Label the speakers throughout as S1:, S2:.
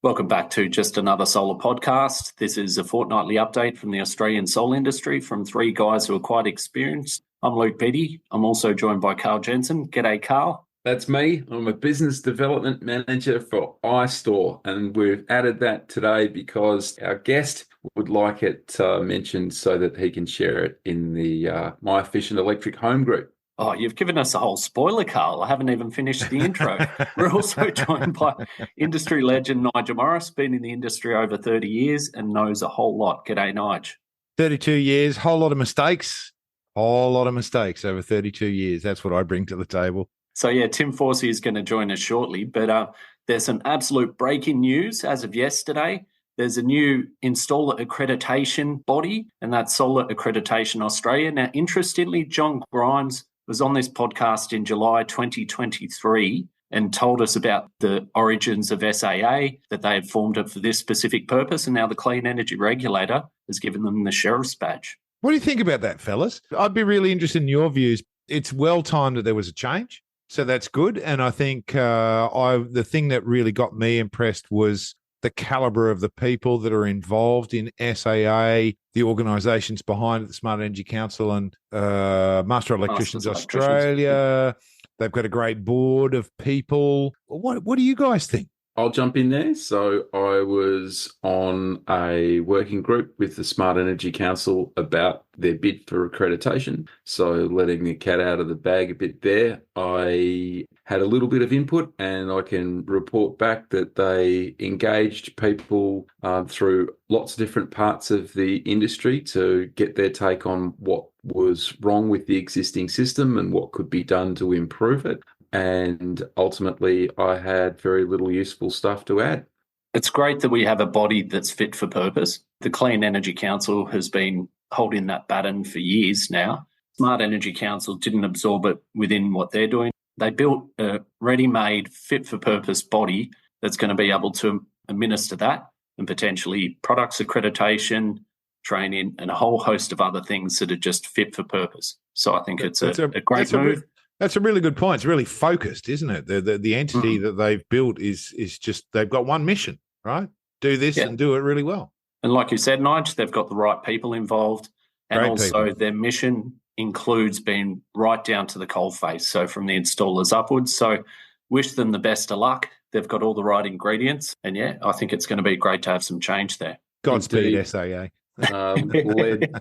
S1: Welcome back to Just Another Solar Podcast. This is a fortnightly update from the Australian solar industry from three guys who are quite experienced. I'm Luke Beattie. I'm also joined by Karl Jensen. G'day, Karl.
S2: That's me. I'm a business development manager for iStore, and we've added that today because our guest would like it mentioned so that he can share it in the My Efficient Electric Home group.
S1: Oh, you've given us a whole spoiler, Karl. I haven't even finished the intro. We're also joined by industry legend Nigel Morris, been in the industry over 30 years and knows a whole lot. G'day, Nige.
S3: 32 years, whole lot of mistakes over 32 years. That's what I bring to the table.
S1: So, yeah, Tim Forcey is going to join us shortly, but there's some absolute breaking news as of yesterday. There's a new installer accreditation body, and that's Solar Accreditation Australia. Now, interestingly, John Grimes was on this podcast in July 2023 and told us about the origins of SAA, that they had formed it for this specific purpose, and now the Clean Energy Regulator has given them the Sheriff's Badge.
S3: What do you think about that, fellas? I'd be really interested in your views. It's well timed that there was a change, so that's good. And I think the thing that really got me impressed was the calibre of the people that are involved in SAA, the organisations behind it, the Smart Energy Council and Master Electricians Australia. They've got a great board of people. What do you guys think?
S2: I'll jump in there. So I was on a working group with the Smart Energy Council about their bid for accreditation. So letting the cat out of the bag a bit there. I had a little bit of input, and I can report back that they engaged people through lots of different parts of the industry to get their take on what was wrong with the existing system and what could be done to improve it. And ultimately, I had very little useful stuff to add.
S1: It's great that we have a body that's fit for purpose. The Clean Energy Council has been holding that baton for years now. Smart Energy Council didn't absorb it within what they're doing. They built a ready-made, fit-for-purpose body that's going to be able to administer that and potentially products accreditation, training, and a whole host of other things that are just fit for purpose. So I think it's a great move.
S3: That's a really good point. It's really focused, isn't it? The entity that they've built is just, they've got one mission, right? Do this and do it really well.
S1: And like you said, Nige, they've got the right people involved. And great also people. Their mission includes being right down to the coalface, so from the installers upwards. So wish them the best of luck. They've got all the right ingredients. And yeah, I think it's going to be great to have some change there.
S3: Godspeed, SAA.
S2: led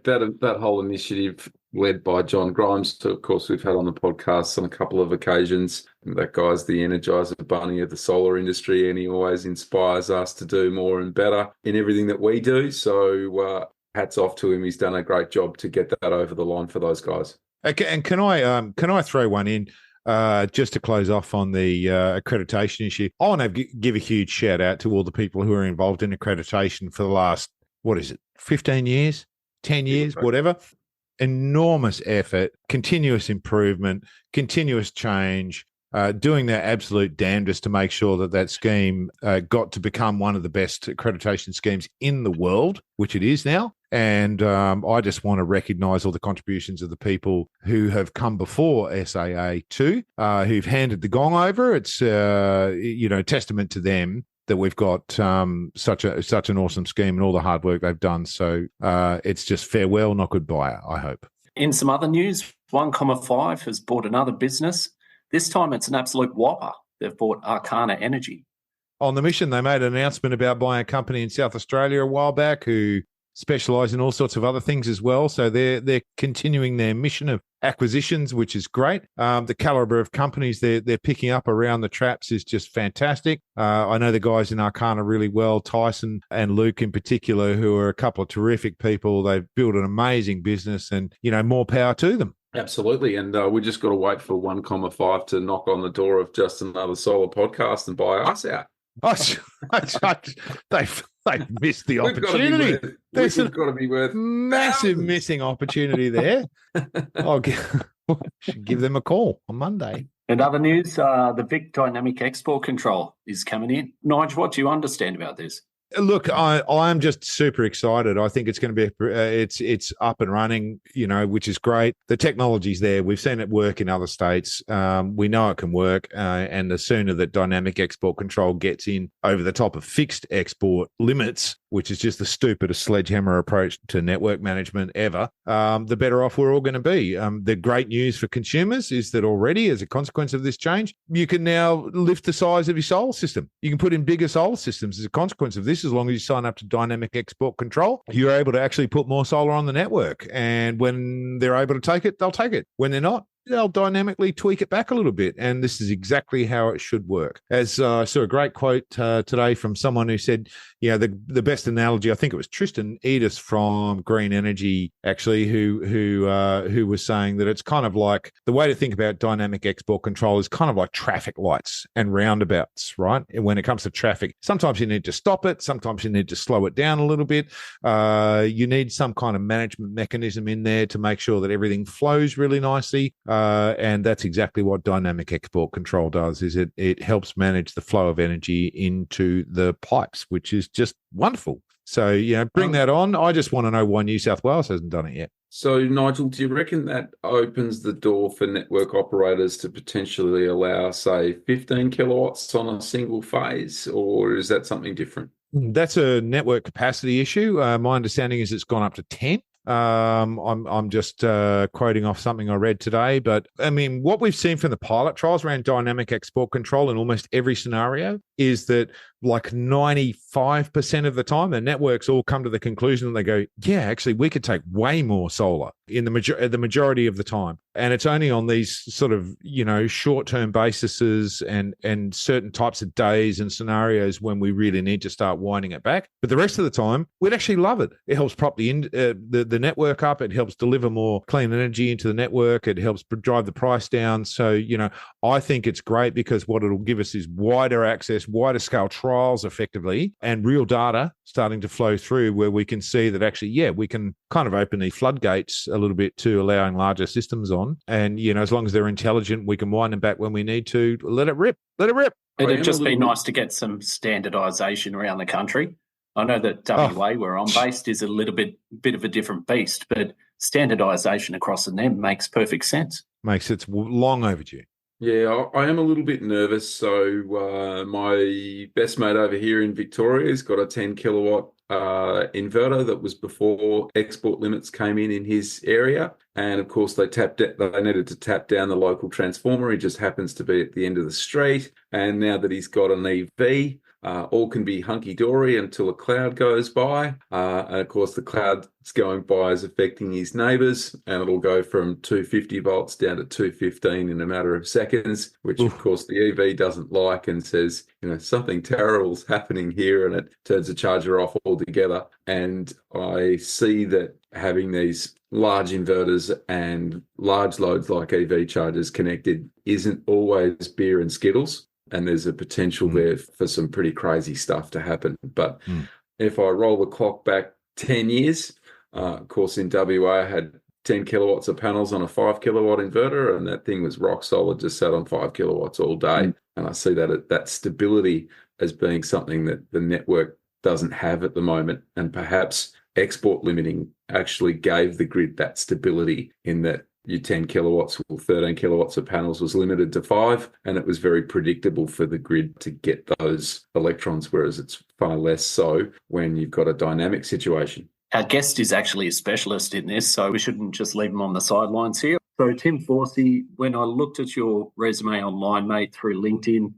S2: that whole initiative led by John Grimes, who of course we've had on the podcast on a couple of occasions. That guy's the Energizer Bunny of the solar industry, and he always inspires us to do more and better in everything that we do. So hats off to him. He's done a great job to get that over the line for those guys.
S3: Okay, and can I throw one in? Just to close off on the accreditation issue, I want to give a huge shout out to all the people who are involved in accreditation for the last, 15 years, 10 years, whatever. Enormous effort, continuous improvement, continuous change, doing their absolute damnedest to make sure that scheme got to become one of the best accreditation schemes in the world, which it is now. And I just want to recognise all the contributions of the people who have come before SAA too, who've handed the gong over. It's testament to them that we've got such an awesome scheme and all the hard work they've done. So it's just farewell, not goodbye, I hope.
S1: In some other news, 1,5 has bought another business. This time it's an absolute whopper. They've bought Arcana Energy.
S3: On the mission, they made an announcement about buying a company in South Australia a while back who specialise in all sorts of other things as well. So they're continuing their mission of acquisitions, which is great. The calibre of companies they're picking up around the traps is just fantastic. I know the guys in Arcana really well, Tyson and Luke in particular, who are a couple of terrific people. They've built an amazing business and, more power to them.
S2: Absolutely. And we just got to wait for 1,5 to knock on the door of Just Another Solar Podcast and buy us out.
S3: They've missed the opportunity.
S2: We've got to be worth
S3: massive missing opportunity there. Should give them a call on Monday.
S1: And other news, the Vic Dynamic Export Control is coming in. Nige, what do you understand about this?
S3: Look, I'm just super excited. I think it's going to be it's up and running, which is great. The technology's there. We've seen it work in other states. We know it can work, and the sooner that dynamic export control gets in over the top of fixed export limits, which is just the stupidest sledgehammer approach to network management ever, the better off we're all going to be. The great news for consumers is that already, as a consequence of this change, you can now lift the size of your solar system. You can put in bigger solar systems as a consequence of this. As long as you sign up to dynamic export control, you're able to actually put more solar on the network. And when they're able to take it, they'll take it. When they're not, they'll dynamically tweak it back a little bit. And this is exactly how it should work. As I saw a great quote today from someone who said, the best analogy, I think it was Tristan Edis from Green Energy, actually, who was saying that it's kind of like the way to think about dynamic export control is kind of like traffic lights and roundabouts, right? And when it comes to traffic, sometimes you need to stop it. Sometimes you need to slow it down a little bit. You need some kind of management mechanism in there to make sure that everything flows really nicely. And that's exactly what dynamic export control does, is it helps manage the flow of energy into the pipes, which is just wonderful. So, bring that on. I just want to know why New South Wales hasn't done it yet.
S2: So, Nigel, do you reckon that opens the door for network operators to potentially allow, say, 15 kilowatts on a single phase, or is that something different?
S3: That's a network capacity issue. My understanding is it's gone up to 10. I'm just quoting off something I read today, but I mean, what we've seen from the pilot trials around dynamic export control in almost every scenario is that like 95% of the time, the networks all come to the conclusion that they go, yeah, actually, we could take way more solar in the majority of the time. And it's only on these sort of, short-term bases and certain types of days and scenarios when we really need to start winding it back. But the rest of the time, we'd actually love it. It helps prop the network up. It helps deliver more clean energy into the network. It helps drive the price down. So, I think it's great because what it'll give us is wider access, wider scale trials effectively, and real data starting to flow through where we can see that actually, we can kind of open the floodgates a little bit to allowing larger systems on. And, as long as they're intelligent, we can wind them back when we need to. Let it rip.
S1: It'd just be nice to get some standardisation around the country. I know that WA, where I'm based, is a little bit of a different beast, but standardisation across the NEM makes perfect sense.
S3: It's long overdue.
S2: Yeah, I am a little bit nervous. So my best mate over here in Victoria has got a 10 kilowatt inverter that was before export limits came in his area. And of course, they needed to tap down the local transformer. He just happens to be at the end of the street. And now that he's got an EV, all can be hunky-dory until a cloud goes by. And of course, the cloud that's going by is affecting his neighbours, and it'll go from 250 volts down to 215 in a matter of seconds, which of course the EV doesn't like and says, something terrible's happening here, and it turns the charger off altogether. And I see that having these large inverters and large loads like EV chargers connected isn't always beer and Skittles. And there's a potential there for some pretty crazy stuff to happen. But if I roll the clock back 10 years, of course, in WA, I had 10 kilowatts of panels on a 5 kilowatt inverter, and that thing was rock solid, just sat on 5 kilowatts all day. And I see that stability as being something that the network doesn't have at the moment. And perhaps export limiting actually gave the grid that stability in that your 10 kilowatts or 13 kilowatts of panels was limited to 5, and it was very predictable for the grid to get those electrons, whereas it's far less so when you've got a dynamic situation.
S1: Our guest is actually a specialist in this, so we shouldn't just leave him on the sidelines here. So Tim Forcey, when I looked at your resume online, mate, through LinkedIn,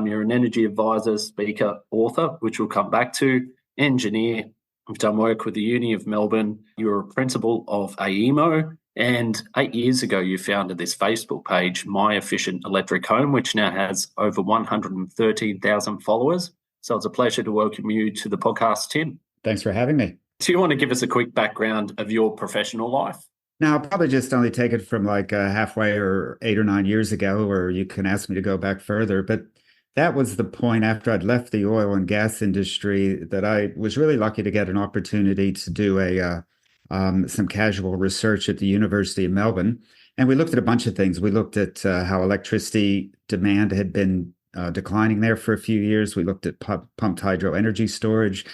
S1: you're an energy advisor, speaker, author, which we'll come back to, engineer. You've done work with the Uni of Melbourne. You're a principal of AEMO. And 8 years ago, you founded this Facebook page, My Efficient Electric Home, which now has over 113,000 followers. So it's a pleasure to welcome you to the podcast, Tim.
S4: Thanks for having me.
S1: Do you want to give us a quick background of your professional life?
S4: Now, I'll probably just only take it from like halfway or 8 or 9 years ago, or you can ask me to go back further. But that was the point after I'd left the oil and gas industry that I was really lucky to get an opportunity to do some casual research at the University of Melbourne. And we looked at a bunch of things. We looked at how electricity demand had been declining there for a few years. We looked at pumped hydro energy storage.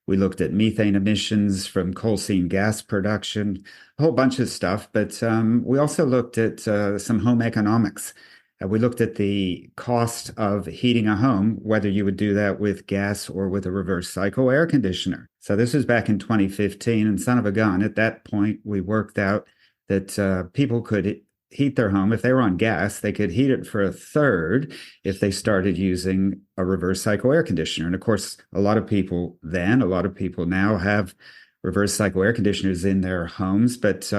S4: We looked at methane emissions from coal seam gas production, a whole bunch of stuff. But we also looked at some home economics. We looked at the cost of heating a home, whether you would do that with gas or with a reverse cycle air conditioner. So this was back in 2015, and son of a gun, at that point, we worked out that people could heat their home. If they were on gas, they could heat it for a third if they started using a reverse cycle air conditioner. And of course, a lot of people now have reverse cycle air conditioners in their homes, but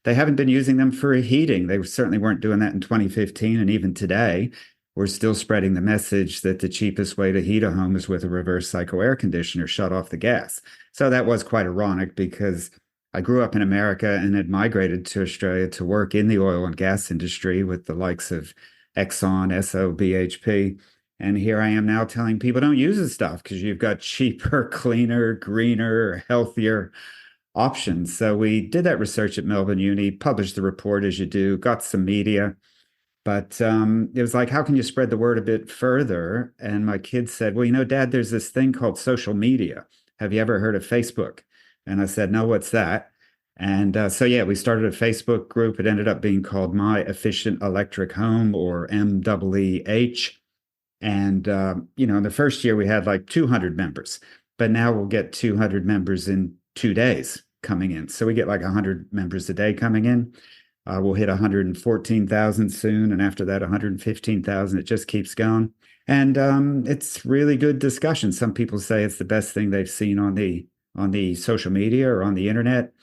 S4: they haven't been using them for heating. They certainly weren't doing that in 2015. And even today, we're still spreading the message that the cheapest way to heat a home is with a reverse cycle air conditioner, shut off the gas. So that was quite ironic because I grew up in America and had migrated to Australia to work in the oil and gas industry with the likes of Exxon, Esso, BHP. And here I am now telling people don't use this stuff because you've got cheaper, cleaner, greener, healthier options. So we did that research at Melbourne Uni, published the report as you do, got some media. But it was like, how can you spread the word a bit further? And my kids said, well, Dad, there's this thing called social media. Have you ever heard of Facebook? And I said, no, what's that? And we started a Facebook group. It ended up being called My Efficient Electric Home, or MEEH. And, in the first year we had like 200 members, but now we'll get 200 members in 2 days coming in. So we get like 100 members a day coming in. We'll hit 114,000 soon. And after that, 115,000. It just keeps going. And it's really good discussion. Some people say it's the best thing they've seen on the social media or on the internet.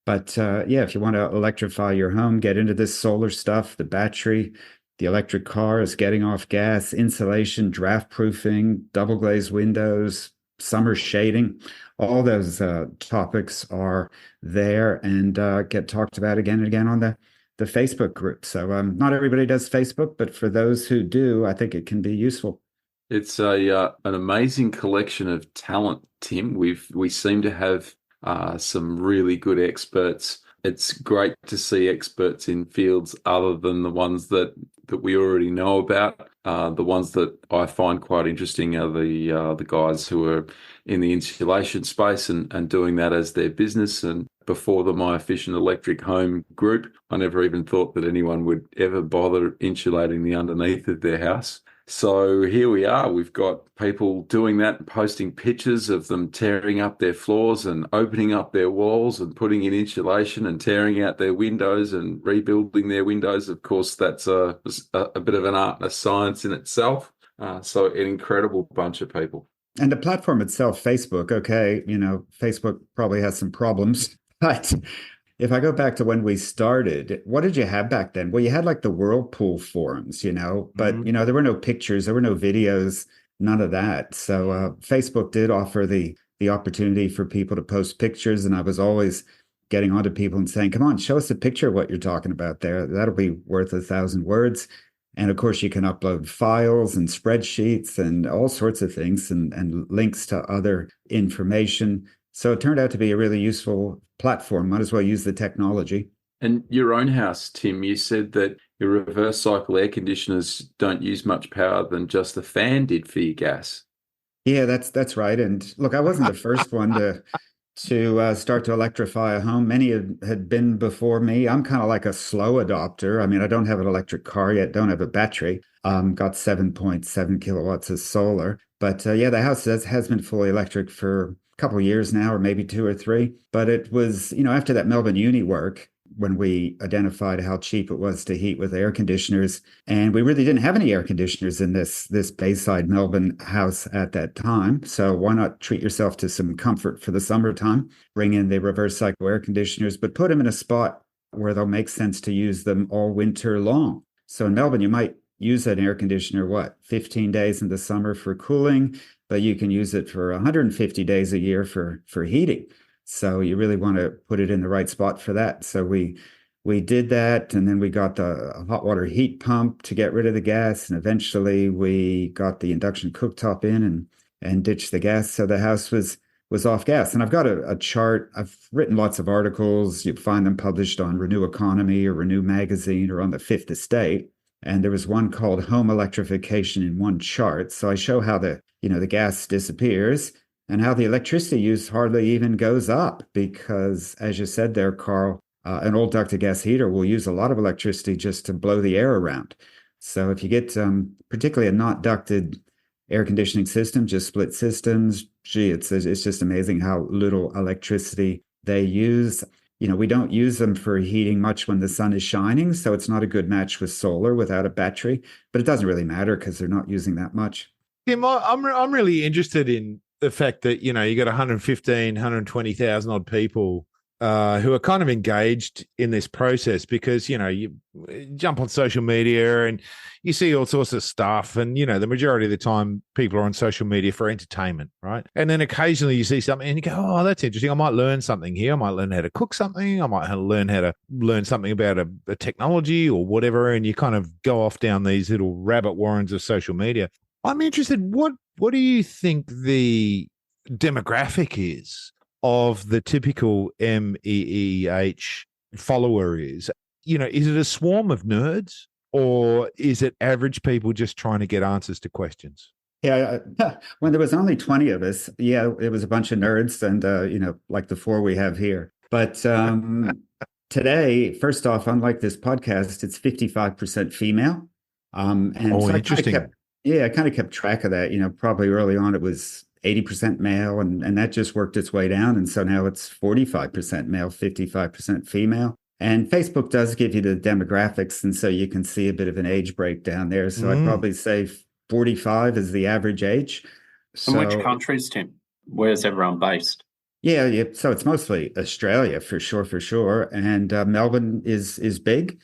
S4: But if you want to electrify your home, get into this solar stuff, the battery, the electric car is getting off gas, insulation, draft proofing, double glazed windows, summer shading. All those topics are there and get talked about again and again on the Facebook group. So not everybody does Facebook, but for those who do, I think it can be useful.
S2: It's an amazing collection of talent, Tim. We seem to have some really good experts. It's great to see experts in fields other than the ones that we already know about. The ones that I find quite interesting are the guys who are in the insulation space and doing that as their business. And before the My Efficient Electric Home group, I never even thought that anyone would ever bother insulating the underneath of their house. So here we are. We've got people doing that and posting pictures of them tearing up their floors and opening up their walls and putting in insulation and tearing out their windows and rebuilding their windows. Of course, that's a bit of an art and a science in itself. So an incredible bunch of people.
S4: And the platform itself, Facebook, okay, Facebook probably has some problems, but if I go back to when we started, what did you have back then? Well, you had like the Whirlpool forums, but, there were no pictures, there were no videos, none of that. So Facebook did offer the opportunity for people to post pictures. And I was always getting onto people and saying, come on, show us a picture of what you're talking about there. That'll be worth 1,000 words. And of course, you can upload files and spreadsheets and all sorts of things and links to other information. So it turned out to be a really useful platform. Might as well use the technology.
S2: And your own house, Tim, you said that your reverse cycle air conditioners don't use much power than just the fan did for your gas.
S4: Yeah, that's right. And look, I wasn't the first one to start to electrify a home. Many had been before me. I'm kind of like a slow adopter. I mean, I don't have an electric car yet, don't have a battery. Got 7.7 kilowatts of solar. But the house has been fully electric for couple of years now, or maybe 2 or 3. But it was, after that Melbourne Uni work, when we identified how cheap it was to heat with air conditioners, and we really didn't have any air conditioners in this Bayside Melbourne house at that time. So why not treat yourself to some comfort for the summertime? Bring in the reverse cycle air conditioners, but put them in a spot where they'll make sense to use them all winter long. So in Melbourne, you might use an air conditioner, 15 days in the summer for cooling, but you can use it for 150 days a year for heating. So you really want to put it in the right spot for that. So we did that, and then we got the hot water heat pump to get rid of the gas, and eventually we got the induction cooktop in and ditched the gas. So the house was off gas. And I've got a chart. I've written lots of articles. You find them published on Renew Economy or Renew Magazine or on the Fifth Estate. And there was one called Home Electrification in one chart. So I show how the gas disappears and how the electricity use hardly even goes up because, as you said there, Karl, an old ducted gas heater will use a lot of electricity just to blow the air around. So if you get particularly a not ducted air conditioning system, just split systems, gee, it's just amazing how little electricity they use. We don't use them for heating much when the sun is shining, so it's not a good match with solar without a battery, but it doesn't really matter because they're not using that much.
S3: Tim, I'm really interested in the fact that, you got 115, 120,000 odd people who are kind of engaged in this process because, you jump on social media and you see all sorts of stuff. And, the majority of the time people are on social media for entertainment, right? And then occasionally you see something and you go, oh, that's interesting. I might learn something here. I might learn how to cook something. I might learn how to learn something about a technology or whatever. And you kind of go off down these little rabbit warrens of social media. I'm interested, what do you think the demographic is of the typical MEEH follower is? Is it a swarm of nerds or is it average people just trying to get answers to questions?
S4: Yeah, when there was only 20 of us, yeah, it was a bunch of nerds and, like the 4 we have here. But today, first off, unlike this podcast, it's 55% female. And so
S3: interesting.
S4: I kind of kept track of that. Probably early on it was 80% male, and that just worked its way down. And so now it's 45% male, 55% female. And Facebook does give you the demographics, and so you can see a bit of an age breakdown there. So I'd probably say 45 is the average age.
S1: And which countries, Tim? Where's everyone based?
S4: Yeah. So it's mostly Australia for sure. And Melbourne is big.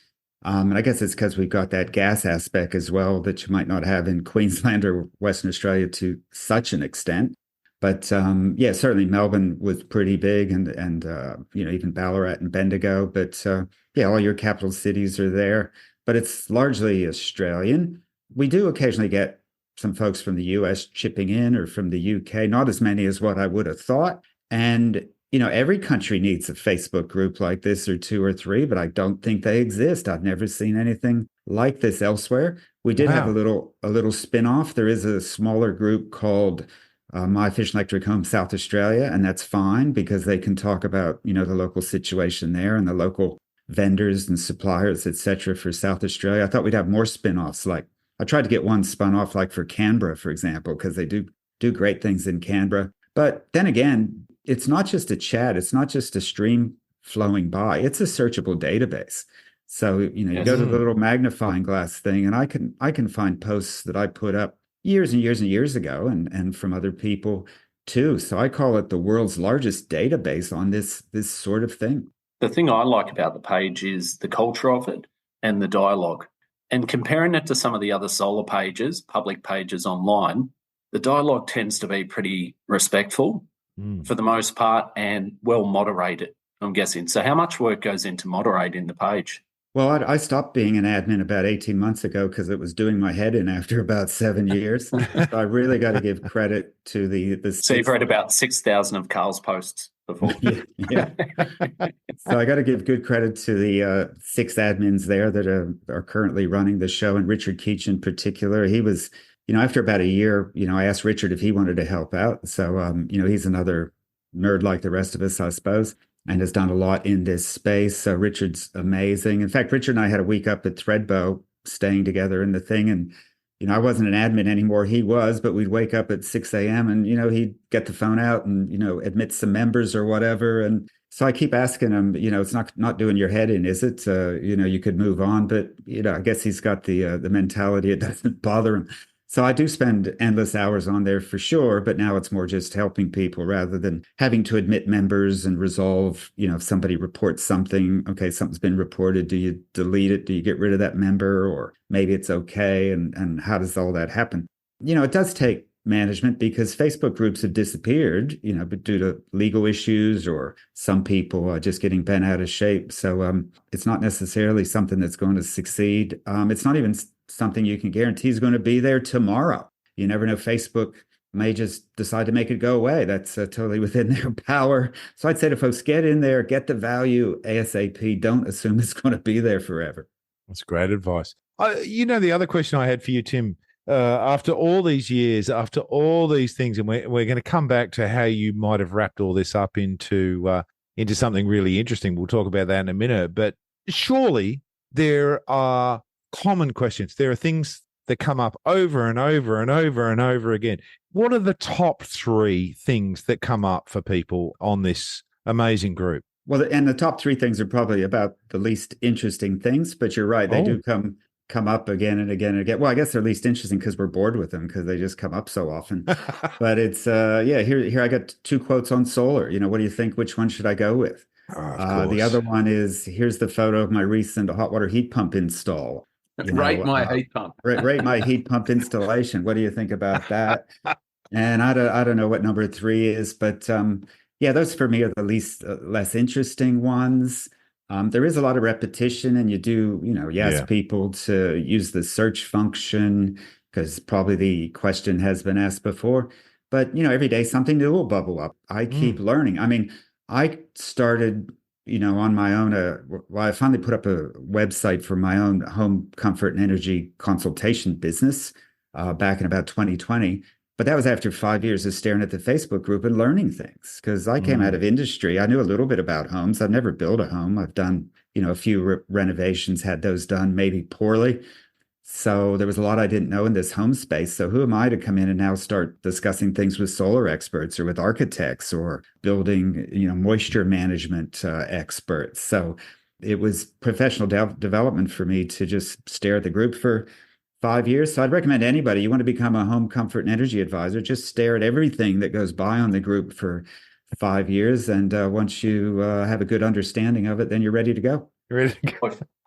S4: And I guess it's because we've got that gas aspect as well that you might not have in Queensland or Western Australia to such an extent. But certainly Melbourne was pretty big and even Ballarat and Bendigo. But all your capital cities are there. But it's largely Australian. We do occasionally get some folks from the US chipping in or from the UK, not as many as what I would have thought. And every country needs a Facebook group like this or 2 or 3, but I don't think they exist. I've never seen anything like this elsewhere. We did have a little spin-off. There is a smaller group called My Efficient Electric Home South Australia, and that's fine because they can talk about, the local situation there and the local vendors and suppliers, et cetera, for South Australia. I thought we'd have more spin-offs. Like I tried to get one spun off like for Canberra, for example, because they do great things in Canberra. But then again, it's not just a chat. It's not just a stream flowing by. It's a searchable database. So, you go to the little magnifying glass thing and I can find posts that I put up years and years and years ago and from other people too. So I call it the world's largest database on this sort of thing.
S1: The thing I like about the page is the culture of it and the dialogue. And comparing it to some of the other solar pages, public pages online, the dialogue tends to be pretty respectful for the most part and well moderated, I'm guessing. So how much work goes into moderating the page?
S4: Well, I stopped being an admin about 18 months ago because it was doing my head in after about 7 years. So I really got to give credit to the
S1: So you've read about 6,000 of Karl's posts before.
S4: Yeah. So I got to give good credit to the 6 admins there that are currently running the show, and Richard Keach in particular. He was, after about a year, I asked Richard if he wanted to help out. So, he's another nerd like the rest of us, I suppose, and has done a lot in this space. So Richard's amazing. In fact, Richard and I had a week up at Threadbow staying together in the thing. And, I wasn't an admin anymore. He was, but we'd wake up at 6 a.m. and, he'd get the phone out and, admit some members or whatever. And so I keep asking him, it's not doing your head in, is it? You could move on. But, I guess he's got the mentality. It doesn't bother him. So I do spend endless hours on there for sure, but now it's more just helping people rather than having to admit members and resolve, if somebody reports something, okay, something's been reported, do you delete it? Do you get rid of that member? Or maybe it's okay. And how does all that happen? It does take management because Facebook groups have disappeared, but due to legal issues or some people are just getting bent out of shape. So it's not necessarily something that's going to succeed. It's not even something you can guarantee is going to be there tomorrow. You never know. Facebook may just decide to make it go away. That's totally within their power. So I'd say to folks, get in there, get the value ASAP. Don't assume it's going to be there forever.
S3: That's great advice. The other question I had for you, Tim, after all these years, after all these things, and we're going to come back to how you might have wrapped all this up into something really interesting. We'll talk about that in a minute. But surely there are common questions. There are things that come up over and over and over and over again. What are the top 3 things that come up for people on this amazing group?
S4: Well, and the top 3 things are probably about the least interesting things, but you're right. They do come up again and again and again. Well, I guess they're least interesting because we're bored with them because they just come up so often. But it's, here I got 2 quotes on solar. What do you think? Which one should I go with? The other one is, here's the photo of my recent hot water heat pump install.
S2: Rate my heat pump.
S4: Rate my heat pump installation. What do you think about that? And I don't know what number 3 is, but those for me are the less interesting ones. There is a lot of repetition, and you ask people to use the search function because probably the question has been asked before. But, every day something new will bubble up. I keep learning. I mean, I started, on my own. I finally put up a website for my own home comfort and energy consultation business back in about 2020. But that was after 5 years of staring at the Facebook group and learning things, because I came out of industry. I knew a little bit about homes. I've never built a home. I've done, a few renovations, had those done, maybe poorly. So there was a lot I didn't know in this home space. So who am I to come in and now start discussing things with solar experts or with architects or building, moisture management experts? So it was professional development for me to just stare at the group for 5 years. So I'd recommend anybody, you want to become a home comfort and energy advisor, just stare at everything that goes by on the group for 5 years. And once you have a good understanding of it, then you're ready to go.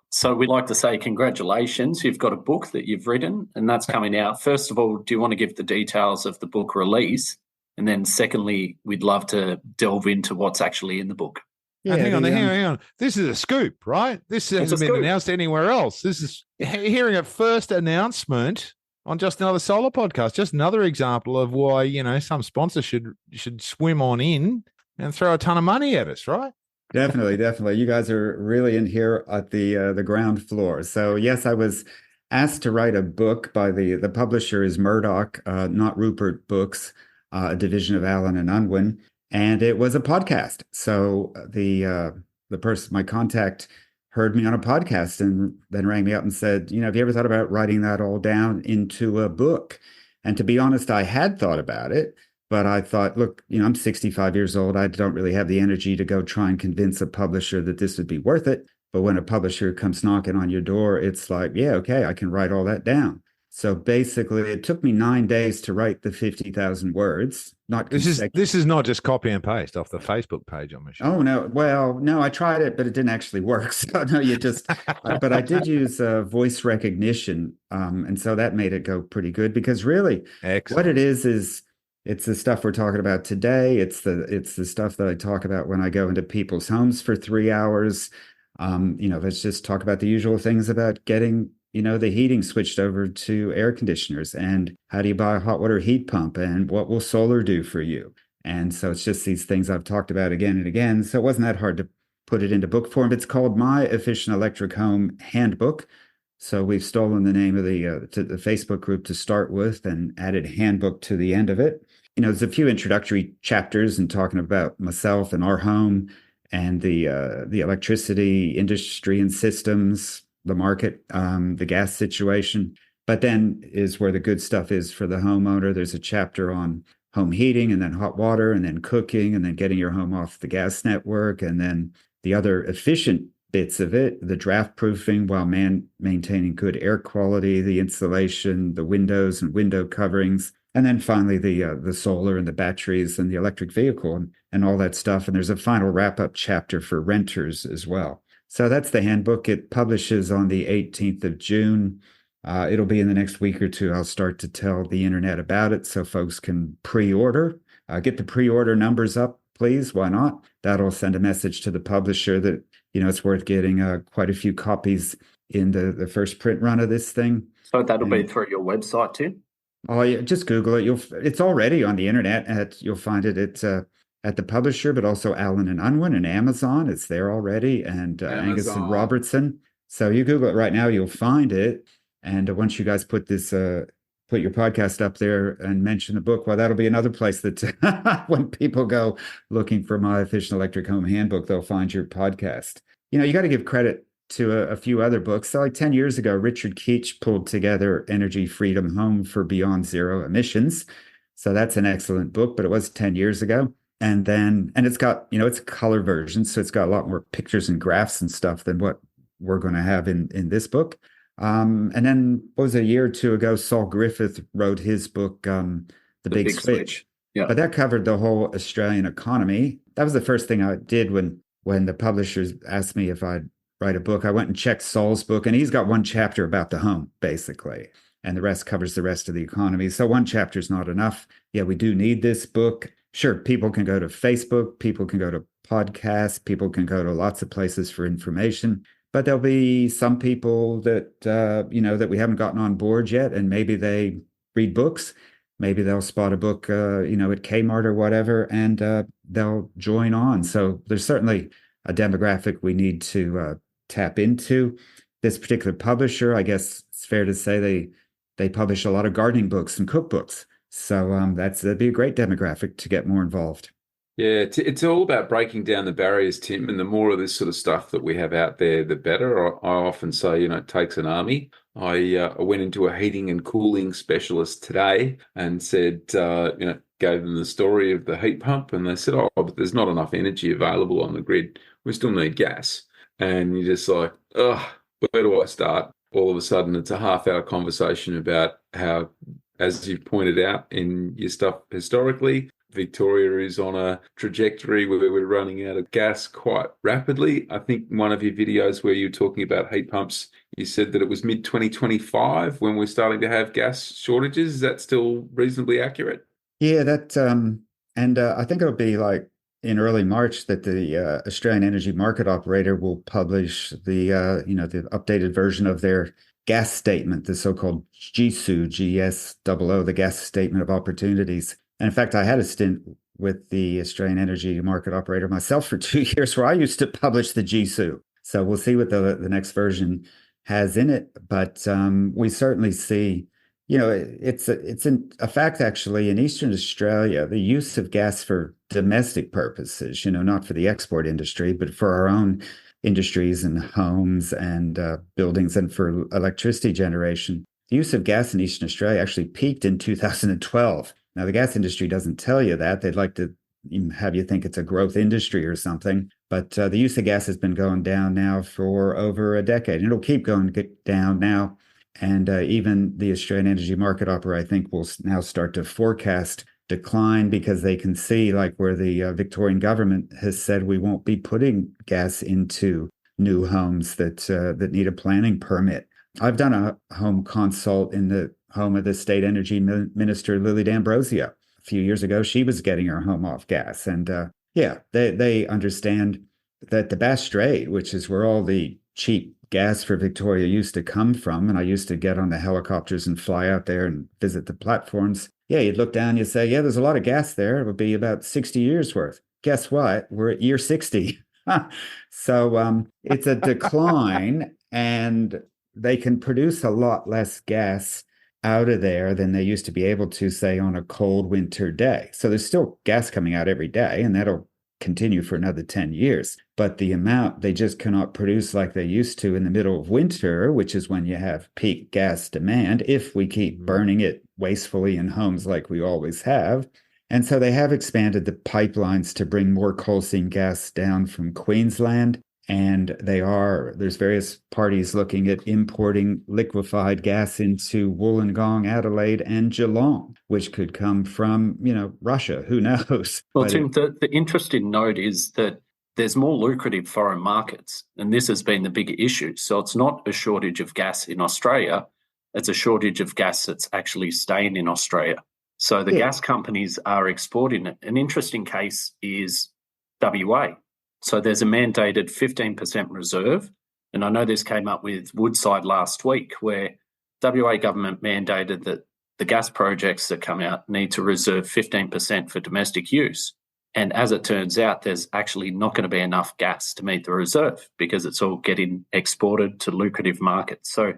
S1: So we'd like to say congratulations. You've got a book that you've written, and that's coming out. First of all, do you want to give the details of the book release? And then secondly, we'd love to delve into what's actually in the book.
S3: Yeah, hang on. This is a scoop, right? This hasn't been announced anywhere else. This is hearing a first announcement on Just Another Solar Podcast. Just another example of why, some sponsor should swim on in and throw a ton of money at us, right?
S4: Definitely. You guys are really in here at the ground floor. So yes, I was asked to write a book by the publisher is Murdoch, not Rupert Books, a division of Allen and Unwin. And it was a podcast. So the person, my contact, heard me on a podcast and then rang me up and said, have you ever thought about writing that all down into a book? And to be honest, I had thought about it, but I thought, look, I'm 65 years old. I don't really have the energy to go try and convince a publisher that this would be worth it. But when a publisher comes knocking on your door, it's like, yeah, okay, I can write all that down. So basically, it took me 9 days to write the 50,000 words. This is not just copy and paste off the Facebook page, I'm sure. Oh no, well, no, I tried it, but it didn't actually work. So no, but I did use voice recognition, and so that made it go pretty good. Because really, what it is it's the stuff we're talking about today. It's the stuff that I talk about when I go into people's homes for 3 hours. Let's just talk about the usual things about getting the heating switched over to air conditioners, and how do you buy a hot water heat pump, and what will solar do for you? And so it's just these things I've talked about again and again. So it wasn't that hard to put it into book form. It's called My Efficient Electric Home Handbook. So we've stolen the name of the Facebook group to start with and added handbook to the end of it. There's a few introductory chapters and talking about myself and our home and the electricity industry and systems, the market, the gas situation. But then is where the good stuff is for the homeowner. There's a chapter on home heating, and then hot water, and then cooking, and then getting your home off the gas network, and then the other efficient bits of it, the draft proofing while maintaining good air quality, the insulation, the windows and window coverings, and then finally the solar and the batteries and the electric vehicle and all that stuff. And there's a final wrap-up chapter for renters as well. So that's the handbook. It publishes on the 18th of June. It'll be in the next week or two. I'll start to tell the internet about it so folks can pre-order. Get the pre-order numbers up, please. Why not? That'll send a message to the publisher that, it's worth getting quite a few copies in the first print run of this thing.
S1: So that'll be through your website too?
S4: Oh, yeah. Just Google it. It's already on the internet. You'll find it at the publisher, but also Allen and Unwin and Amazon. It's there already, and Angus and Robertson. So you Google it right now, you'll find it. And once you guys put your podcast up there and mention the book, well, that'll be another place that when people go looking for My Efficient Electric Home Handbook, they'll find your podcast. You got to give credit to a few other books. So like 10 years ago, Richard Keach pulled together Energy Freedom Home for Beyond Zero Emissions. So that's an excellent book, but it was 10 years ago. And it's got, it's a color version. So it's got a lot more pictures and graphs and stuff than what we're going to have in this book. And then what was it, a year or two ago, Saul Griffith wrote his book, The Big Switch.
S1: Yeah.
S4: But that covered the whole Australian economy. That was the first thing I did when the publishers asked me if I'd write a book. I went and checked Saul's book, and he's got one chapter about the home, basically, and the rest covers the rest of the economy. So one chapter is not enough. Yeah, we do need this book. Sure, people can go to Facebook, people can go to podcasts, people can go to lots of places for information, but there'll be some people that, that we haven't gotten on board yet, and maybe they read books. Maybe they'll spot a book, at Kmart or whatever, and they'll join on. So there's certainly a demographic we need to tap into. This particular publisher, I guess it's fair to say they publish a lot of gardening books and cookbooks. So that'd be a great demographic to get more involved.
S2: Yeah, it's all about breaking down the barriers, Tim, and the more of this sort of stuff that we have out there, the better. I often say, it takes an army. I went into a heating and cooling specialist today and said, gave them the story of the heat pump, and they said, oh, but there's not enough energy available on the grid. We still need gas. And you're just like, oh, where do I start? All of a sudden, it's a half-hour conversation about how, as you pointed out in your stuff historically, Victoria is on a trajectory where we're running out of gas quite rapidly. I think one of your videos where you're talking about heat pumps, you said that it was mid-2025 when we're starting to have gas shortages. Is that still reasonably accurate?
S4: Yeah, I think it'll be like in early March that the Australian Energy Market Operator will publish the updated version of their gas statement, the so-called GSOO, GSOO, the Gas Statement of Opportunities. And in fact, I had a stint with the Australian Energy Market Operator myself for 2 years where I used to publish the GSOO. So we'll see what the next version has in it. But we certainly see, it's a fact, actually, in Eastern Australia, the use of gas for domestic purposes, not for the export industry, but for our own industries and homes and buildings and for electricity generation. The use of gas in Eastern Australia actually peaked in 2012. Now, the gas industry doesn't tell you that. They'd like to have you think it's a growth industry or something. But the use of gas has been going down now for over a decade. And it'll keep going down now. And even the Australian Energy Market Operator, I think, will now start to forecast decline because they can see, like where the Victorian government has said we won't be putting gas into new homes that need a planning permit. I've done a home consult in the home of the State Energy Minister, Lily D'Ambrosio. A few years ago, she was getting her home off gas. And they understand that the Bass Strait, which is where all the cheap gas for Victoria used to come from, and I used to get on the helicopters and fly out there and visit the platforms. Yeah, you'd look down, you'd say, yeah, there's a lot of gas there. It would be about 60 years worth. Guess what? We're at year 60. So it's a decline, and they can produce a lot less gas out of there than they used to be able to, say, on a cold winter day. So there's still gas coming out every day, and that'll continue for another 10 years. But the amount they just cannot produce like they used to in the middle of winter, which is when you have peak gas demand, if we keep burning it wastefully in homes like we always have. And so they have expanded the pipelines to bring more coal seam gas down from Queensland. And there's various parties looking at importing liquefied gas into Wollongong, Adelaide, and Geelong, which could come from, Russia. Who knows?
S1: Well, Tim, the interesting note is that there's more lucrative foreign markets, and this has been the bigger issue. So it's not a shortage of gas in Australia. It's a shortage of gas that's actually staying in Australia. So the gas companies are exporting it. An interesting case is WA. So there's a mandated 15% reserve. And I know this came up with Woodside last week, where WA government mandated that the gas projects that come out need to reserve 15% for domestic use. And as it turns out, there's actually not going to be enough gas to meet the reserve because it's all getting exported to lucrative markets. So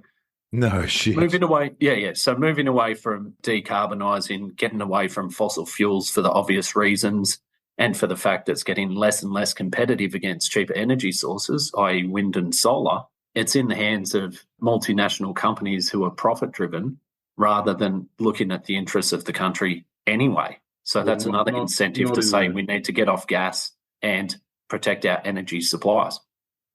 S3: No shit.
S1: Moving away, yeah. So moving away from decarbonising, getting away from fossil fuels for the obvious reasons, and for the fact that it's getting less and less competitive against cheaper energy sources, i.e. wind and solar, it's in the hands of multinational companies who are profit-driven rather than looking at the interests of the country anyway. So that's another incentive to say we need to get off gas and protect our energy supplies.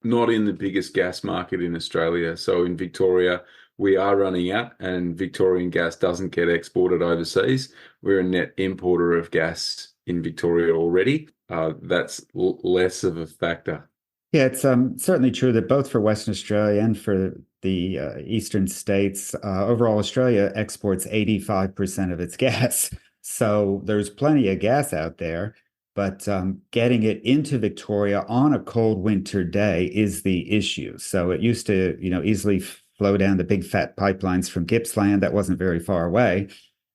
S2: Not in the biggest gas market in Australia. So in Victoria, we are running out, and Victorian gas doesn't get exported overseas. We're a net importer of gas in Victoria already. That's less of a factor.
S4: Yeah, it's certainly true that both for Western Australia and for the eastern states, overall Australia exports 85% of its gas. So there's plenty of gas out there, but getting it into Victoria on a cold winter day is the issue. So it used to, easily flow down the big fat pipelines from Gippsland. That wasn't very far away.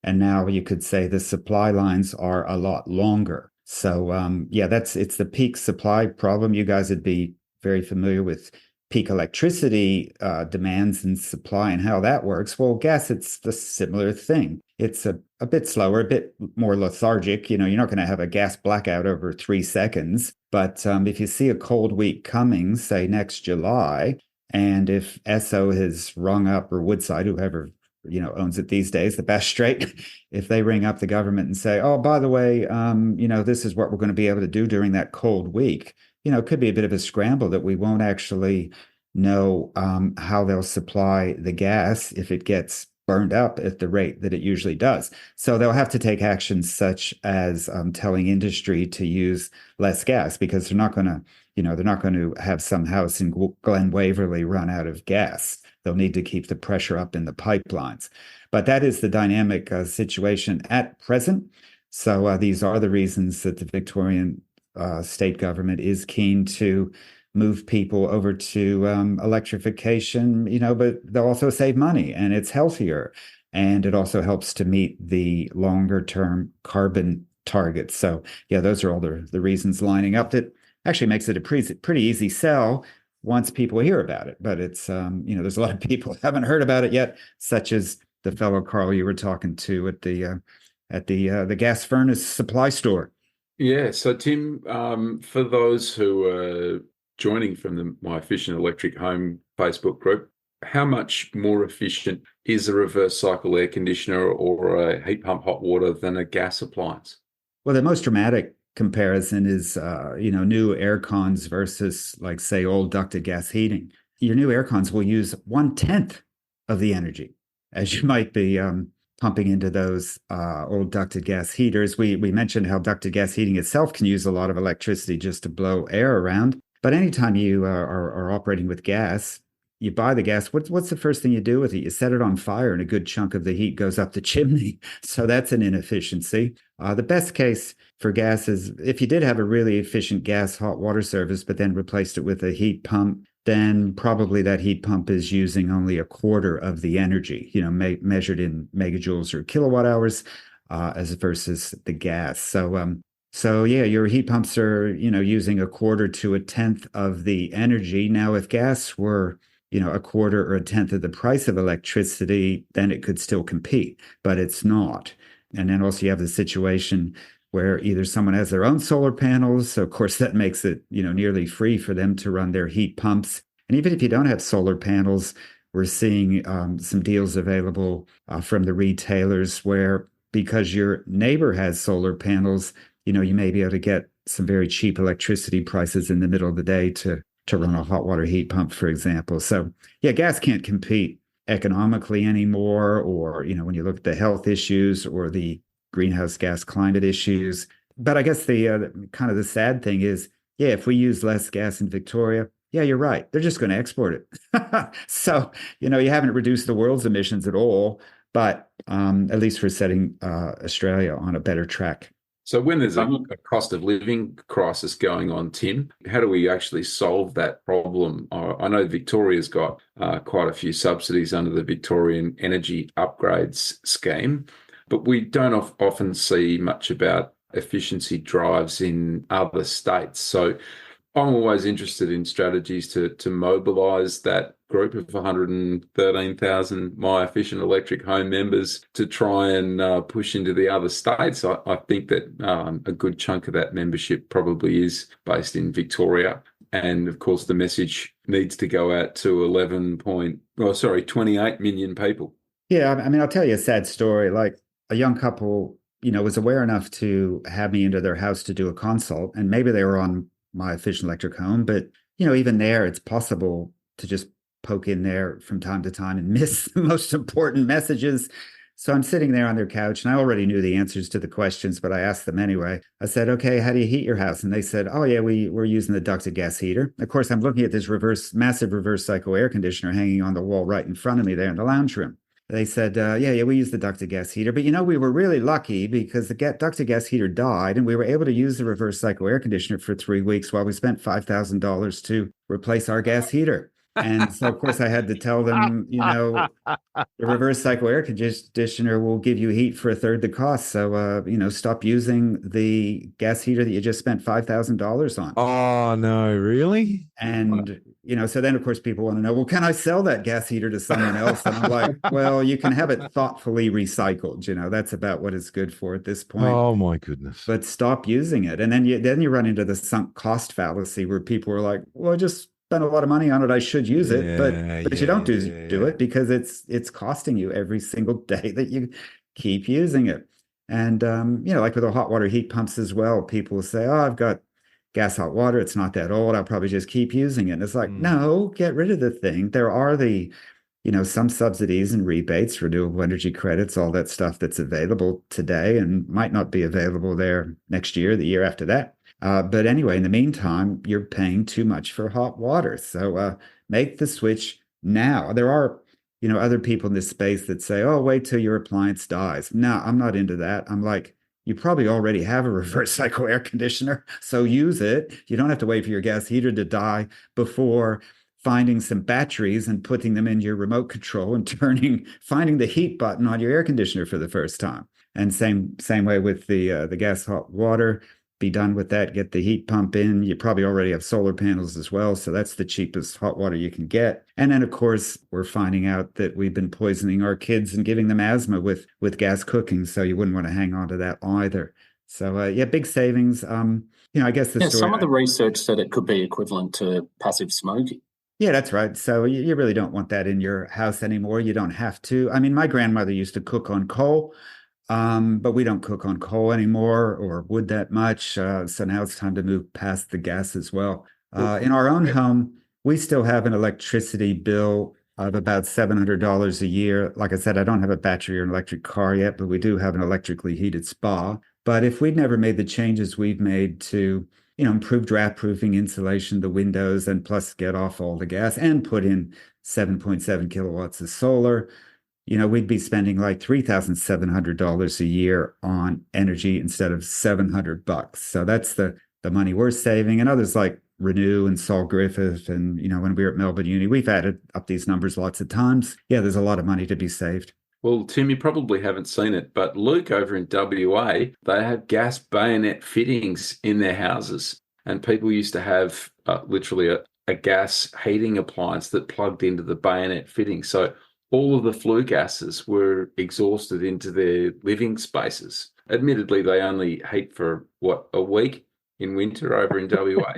S4: And now you could say the supply lines are a lot longer. So it's the peak supply problem. You guys would be very familiar with peak electricity demands and supply and how that works. Well, gas, it's the similar thing. It's a bit slower, a bit more lethargic. You're not going to have a gas blackout over 3 seconds. But if you see a cold week coming, say next July, and if Esso has rung up, or Woodside, whoever owns it these days, the Bass Strait, if they ring up the government and say, oh, by the way, this is what we're going to be able to do during that cold week, it could be a bit of a scramble that we won't actually know how they'll supply the gas if it gets burned up at the rate that it usually does. So they'll have to take actions such as telling industry to use less gas, because they're not going to have some house in Glen Waverley run out of gas. They'll need to keep the pressure up in the pipelines. But that is the dynamic situation at present. So these are the reasons that the Victorian state government is keen to move people over to electrification, but they'll also save money, and it's healthier. And it also helps to meet the longer term carbon targets. So yeah, those are all the reasons lining up. That actually makes it a pretty easy sell once people hear about it. But it's, there's a lot of people who haven't heard about it yet, such as the fellow Karl you were talking to at the gas furnace supply store.
S2: Yeah. So Tim, for those who are joining from the My Efficient Electric Home Facebook group, how much more efficient is a reverse cycle air conditioner or a heat pump hot water than a gas appliance?
S4: Well, the most dramatic comparison is, new air cons versus, like, say, old ducted gas heating. Your new air cons will use 1/10 of the energy as you might be pumping into those old ducted gas heaters. We mentioned how ducted gas heating itself can use a lot of electricity just to blow air around. But anytime you are operating with gas, you buy the gas. What's the first thing you do with it? You set it on fire, and a good chunk of the heat goes up the chimney. So that's an inefficiency. The best case for gas is if you did have a really efficient gas hot water service, but then replaced it with a heat pump, then probably that heat pump is using only a quarter of the energy, measured in megajoules or kilowatt hours, as versus the gas. So yeah, your heat pumps are, using a quarter to a tenth of the energy. Now, if gas were, a quarter or a tenth of the price of electricity, then it could still compete, but it's not. And then also you have the situation where either someone has their own solar panels. So of course that makes it, nearly free for them to run their heat pumps. And even if you don't have solar panels, we're seeing some deals available from the retailers where, because your neighbor has solar panels, you may be able to get some very cheap electricity prices in the middle of the day to run a hot water heat pump, for example. So yeah, gas can't compete economically anymore, or, when you look at the health issues or the greenhouse gas climate issues. But I guess the kind of the sad thing is, yeah, if we use less gas in Victoria, yeah, you're right, they're just going to export it. So, you haven't reduced the world's emissions at all, but at least we're setting Australia on a better track.
S2: So when there's a cost of living crisis going on, Tim, how do we actually solve that problem? I know Victoria's got quite a few subsidies under the Victorian Energy Upgrades Scheme, but we don't often see much about efficiency drives in other states. So I'm always interested in strategies to mobilise that group of 113,000 My Efficient Electric home members to try and push into the other states. I think that a good chunk of that membership probably is based in Victoria. And of course, the message needs to go out to 28 million people.
S4: Yeah, I mean, I'll tell you a sad story. Like a young couple, was aware enough to have me into their house to do a consult, and maybe they were on My Efficient Electric Home, but even there, it's possible to just poke in there from time to time and miss the most important messages. So I'm sitting there on their couch, and I already knew the answers to the questions, but I asked them anyway. I said, "Okay, how do you heat your house?" And they said, "Oh yeah, we're using the ducted gas heater." Of course, I'm looking at this massive reverse cycle air conditioner hanging on the wall right in front of me there in the lounge room. They said, yeah, we use the ducted gas heater. But, we were really lucky because the ducted gas heater died, and we were able to use the reverse cycle air conditioner for 3 weeks while we spent $5,000 to replace our gas heater. And so, of course, I had to tell them, the reverse cycle air conditioner will give you heat for a third the cost. So, stop using the gas heater that you just spent $5,000 on.
S3: Oh, no, really?
S4: And, so then, of course, people want to know, well, can I sell that gas heater to someone else? And I'm like, well, you can have it thoughtfully recycled. That's about what it's good for at this point.
S3: Oh, my goodness.
S4: But stop using it. And then you run into the sunk cost fallacy where people are like, well, I just spent a lot of money on it. I should use it. But you don't do it because it's costing you every single day that you keep using it. And, like with the hot water heat pumps as well, people will say, oh, I've got gas hot water. It's not that old. I'll probably just keep using it. And it's like, no, get rid of the thing. There are some subsidies and rebates, renewable energy credits, all that stuff that's available today and might not be available there next year, the year after that. But anyway, in the meantime, you're paying too much for hot water. So make the switch now. There are, other people in this space that say, oh, wait till your appliance dies. No, I'm not into that. I'm like, you probably already have a reverse cycle air conditioner, so use it. You don't have to wait for your gas heater to die before finding some batteries and putting them in your remote control and finding the heat button on your air conditioner for the first time. And same way with the gas hot water. Be done with that. Get the heat pump in. You probably already have solar panels as well, so that's the cheapest hot water you can get. And then, of course, we're finding out that we've been poisoning our kids and giving them asthma with gas cooking, so you wouldn't want to hang on to that either. So, big savings. I guess the story.
S1: Some of the research said it could be equivalent to passive smoking.
S4: Yeah, that's right. So you really don't want that in your house anymore. You don't have to. I mean, my grandmother used to cook on coal. But we don't cook on coal anymore or wood that much. So now it's time to move past the gas as well. In our own home, we still have an electricity bill of about $700 a year. Like I said, I don't have a battery or an electric car yet, but we do have an electrically heated spa. But if we'd never made the changes we've made to, improve draft proofing, insulation, the windows, and plus get off all the gas and put in 7.7 kilowatts of solar, we'd be spending like $3,700 a year on energy instead of $700. So that's the money we're saving. And others like Renew and Saul Griffith and, when we were at Melbourne Uni, we've added up these numbers lots of times. Yeah, there's a lot of money to be saved.
S2: Well, Tim, you probably haven't seen it, but Luke over in WA, they have gas bayonet fittings in their houses. And people used to have literally a gas heating appliance that plugged into the bayonet fitting. So all of the flue gases were exhausted into their living spaces. Admittedly, they only heat for, a week in winter over in WA?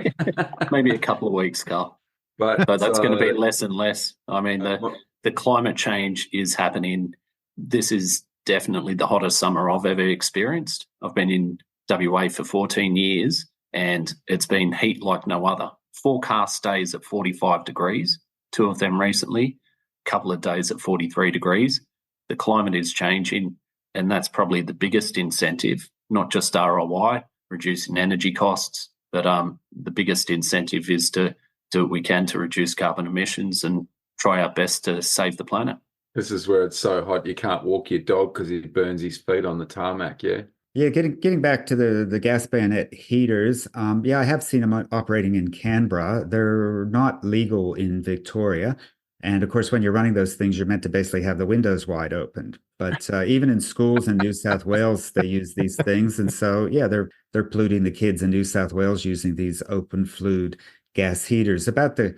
S1: Maybe a couple of weeks, Karl. But that's going to be less and less. I mean, the climate change is happening. This is definitely the hottest summer I've ever experienced. I've been in WA for 14 years, and it's been heat like no other. Forecast days at 45 degrees, 2 of them recently. Couple of days at 43 degrees. The climate is changing, and that's probably the biggest incentive, not just ROI, reducing energy costs, but the biggest incentive is to do what we can to reduce carbon emissions and try our best to save the planet.
S2: This is where it's so hot you can't walk your dog because he burns his feet on the tarmac, yeah?
S4: Yeah, getting back to the gas bayonet heaters, I have seen them operating in Canberra. They're not legal in Victoria. And of course, when you're running those things, you're meant to basically have the windows wide open. But even in schools in New South Wales, they use these things. And so, they're polluting the kids in New South Wales using these open flued gas heaters. About the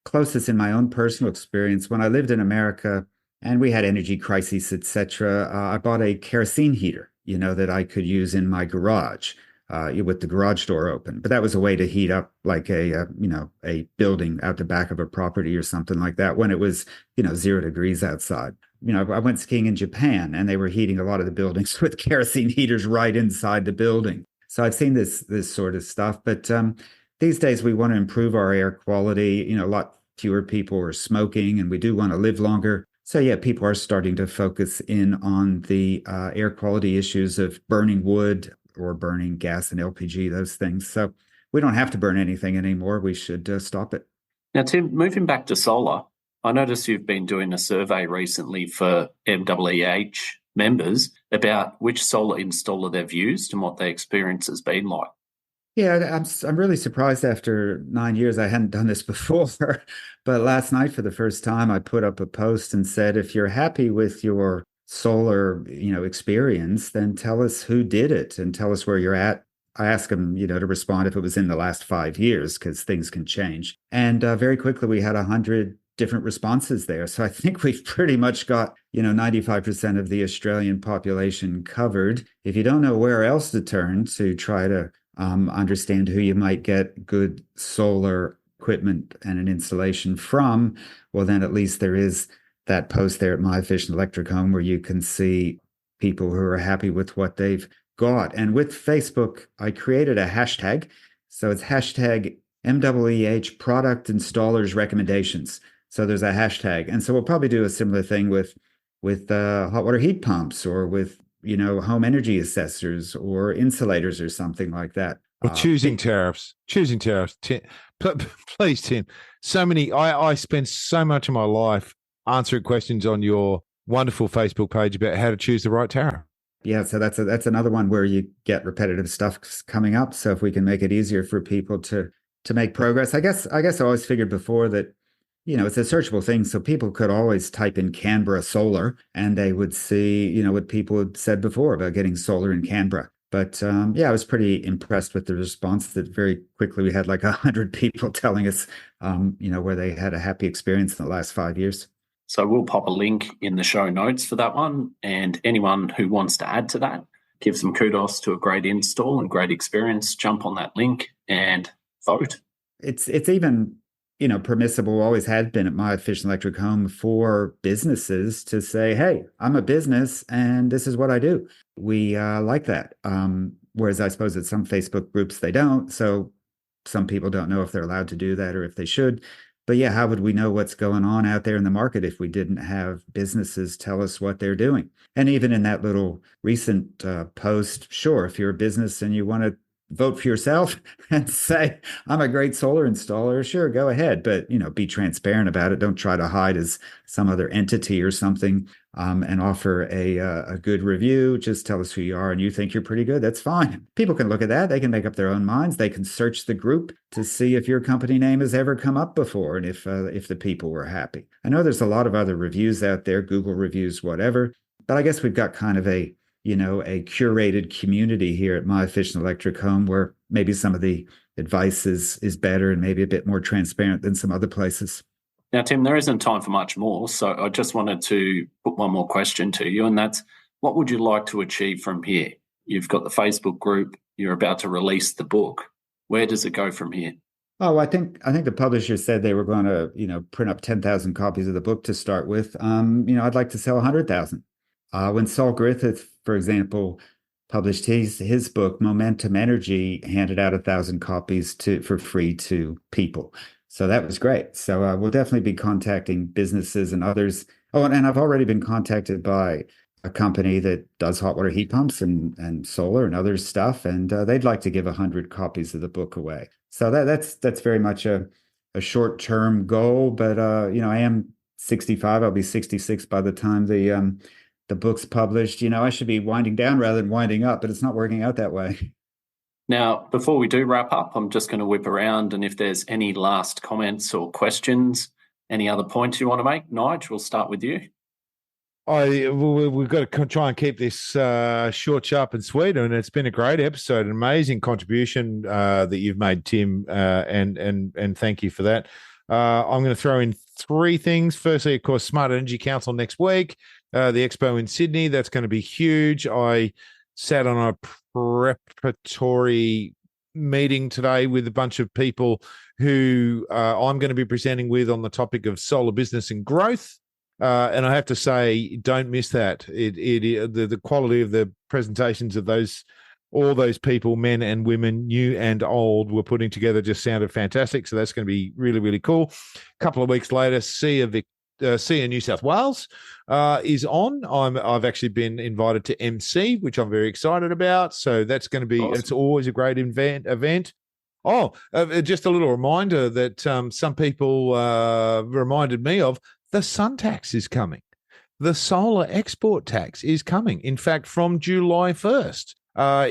S4: closest in my own personal experience. When I lived in America and we had energy crises, etc., I bought a kerosene heater, that I could use in my garage with the garage door open. But that was a way to heat up like a building out the back of a property or something like that when it was, 0 degrees outside. I went skiing in Japan and they were heating a lot of the buildings with kerosene heaters right inside the building. So I've seen this sort of stuff, but these days we want to improve our air quality. A lot fewer people are smoking, and we do want to live longer. So yeah, people are starting to focus in on the air quality issues of burning wood or burning gas and LPG, those things. So we don't have to burn anything anymore. We should stop it.
S1: Now, Tim, moving back to solar, I noticed you've been doing a survey recently for MWEH members about which solar installer they've used and what their experience has been like.
S4: Yeah, I'm really surprised after 9 years. I hadn't done this before, but last night for the first time, I put up a post and said, if you're happy with your solar, experience, then tell us who did it and tell us where you're at. I asked them, to respond if it was in the last 5 years, because things can change. And very quickly, we had 100 different responses there. So I think we've pretty much got, 95% of the Australian population covered. If you don't know where else to turn to try to understand who you might get good solar equipment and an installation from, well, then at least there is that post there at My Efficient Electric Home where you can see people who are happy with what they've got. And with Facebook, I created a hashtag. So it's hashtag MWEH product installers recommendations. So there's a hashtag. And so we'll probably do a similar thing with hot water heat pumps or with home energy assessors or insulators or something like that.
S3: Or choosing tariffs. Tim, please, Tim. So many. I spend so much of my life answering questions on your wonderful Facebook page about how to choose the right tariff.
S4: Yeah, so that's another one where you get repetitive stuff coming up. So if we can make it easier for people to make progress, I guess I always figured before that, it's a searchable thing. So people could always type in Canberra solar and they would see, what people had said before about getting solar in Canberra. But I was pretty impressed with the response that very quickly we had like 100 people telling us, where they had a happy experience in the last 5 years.
S1: So we'll pop a link in the show notes for that one. And anyone who wants to add to that, give some kudos to a great install and great experience, jump on that link and vote.
S4: It's even permissible, always had been at My Efficient Electric Home for businesses to say, hey, I'm a business and this is what I do. We like that. Whereas I suppose at some Facebook groups, they don't. So some people don't know if they're allowed to do that or if they should. But yeah, how would we know what's going on out there in the market if we didn't have businesses tell us what they're doing? And even in that little recent post, sure, if you're a business and you want to vote for yourself and say, I'm a great solar installer, sure, go ahead. But, be transparent about it. Don't try to hide as some other entity or something and offer a good review. Just tell us who you are and you think you're pretty good. That's fine. People can look at that. They can make up their own minds. They can search the group to see if your company name has ever come up before and if the people were happy. I know there's a lot of other reviews out there, Google reviews, whatever, but I guess we've got kind of a curated community here at My Efficient Electric Home where maybe some of the advice is better and maybe a bit more transparent than some other places.
S1: Now, Tim, there isn't time for much more, so I just wanted to put one more question to you, and that's, what would you like to achieve from here? You've got the Facebook group, you're about to release the book. Where does it go from here?
S4: Oh, I think the publisher said they were going to, print up 10,000 copies of the book to start with. I'd like to sell 100,000. When Saul Griffith, for example, published his book, Momentum Energy, handed out 1,000 copies for free to people. So that was great. So we'll definitely be contacting businesses and others. Oh, and I've already been contacted by a company that does hot water heat pumps and solar and other stuff, and they'd like to give 100 copies of the book away. So that's very much a short-term goal. But I am 65. I'll be 66 by the time the book's published. I should be winding down rather than winding up, but it's not working out that way.
S1: Now, before we do wrap up, I'm just going to whip around, and if there's any last comments or questions, any other points you want to make, Nigel, we'll start with you.
S3: We've got to try and keep this short, sharp, and sweet, and it's been a great episode, an amazing contribution that you've made, Tim, and thank you for that. I'm going to throw in three things. Firstly, of course, Smart Energy Council next week, the expo in Sydney. That's going to be huge. I sat on a preparatory meeting today with a bunch of people who I'm going to be presenting with on the topic of solar business and growth. And I have to say, don't miss that. The quality of the presentations of all those people, men and women, new and old, were putting together just sounded fantastic. So that's going to be really, really cool. A couple of weeks later, SEA New South Wales is on. I've actually been invited to MC, which I'm very excited about. So that's going to be, awesome. It's always a great event. Oh, just a little reminder that some people reminded me of, the sun tax is coming. The solar export tax is coming. In fact, from July 1st,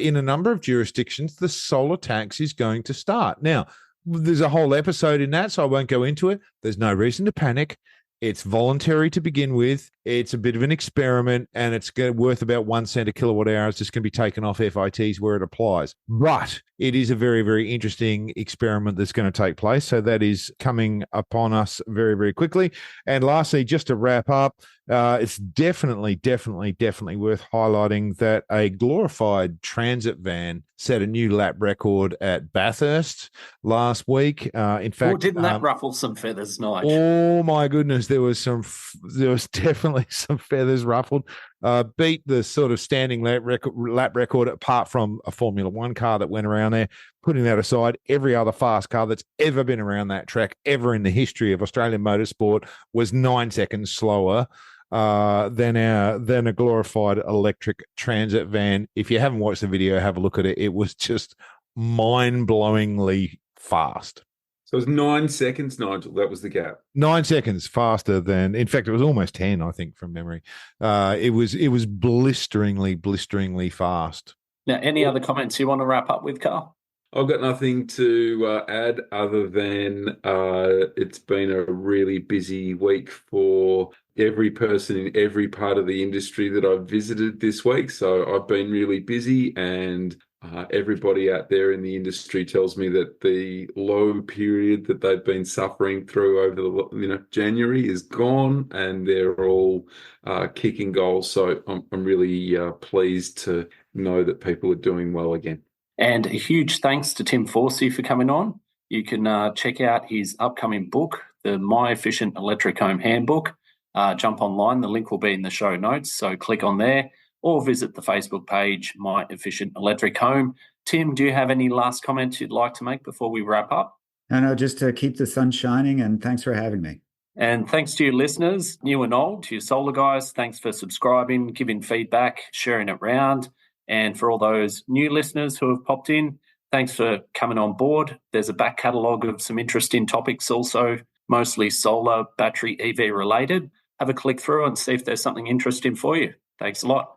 S3: in a number of jurisdictions, the solar tax is going to start. Now, there's a whole episode in that, so I won't go into it. There's no reason to panic. It's voluntary to begin with. It's a bit of an experiment, and it's worth about 1 cent a kilowatt hour. It's just going to be taken off FITs where it applies. But it is a very, very interesting experiment that's going to take place. So that is coming upon us very, very quickly. And lastly, just to wrap up, it's definitely worth highlighting that a glorified transit van set a new lap record at Bathurst last week. In fact,
S1: didn't that ruffle some feathers, Nigel?
S3: Oh my goodness, there was definitely some feathers ruffled. Beat the sort of standing lap record, apart from a Formula One car that went around there. Putting that aside, every other fast car that's ever been around that track, ever in the history of Australian motorsport, was 9 seconds slower than a glorified electric transit van. If you haven't watched the video, have a look at it. It was just mind-blowingly fast.
S2: So it was 9 seconds, Nigel. That was the gap.
S3: 9 seconds faster than, in fact, it was almost 10, I think, from memory. It was blisteringly fast.
S1: Now, any other comments you want to wrap up with, Karl?
S2: I've got nothing to add other than it's been a really busy week for every person in every part of the industry that I've visited this week. So I've been really busy, and everybody out there in the industry tells me that the low period that they've been suffering through over the January is gone, and they're all kicking goals. So I'm really pleased to know that people are doing well again.
S1: And a huge thanks to Tim Forcey for coming on. You can check out his upcoming book, the My Efficient Electric Home Handbook. Jump online. The link will be in the show notes, so click on there or visit the Facebook page, My Efficient Electric Home. Tim, do you have any last comments you'd like to make before we wrap up?
S4: No, just to keep the sun shining, and thanks for having me.
S1: And thanks to your listeners, new and old, to your solar guys. Thanks for subscribing, giving feedback, sharing it around. And for all those new listeners who have popped in, thanks for coming on board. There's a back catalogue of some interesting topics also, mostly solar, battery, EV related. Have a click through and see if there's something interesting for you. Thanks a lot.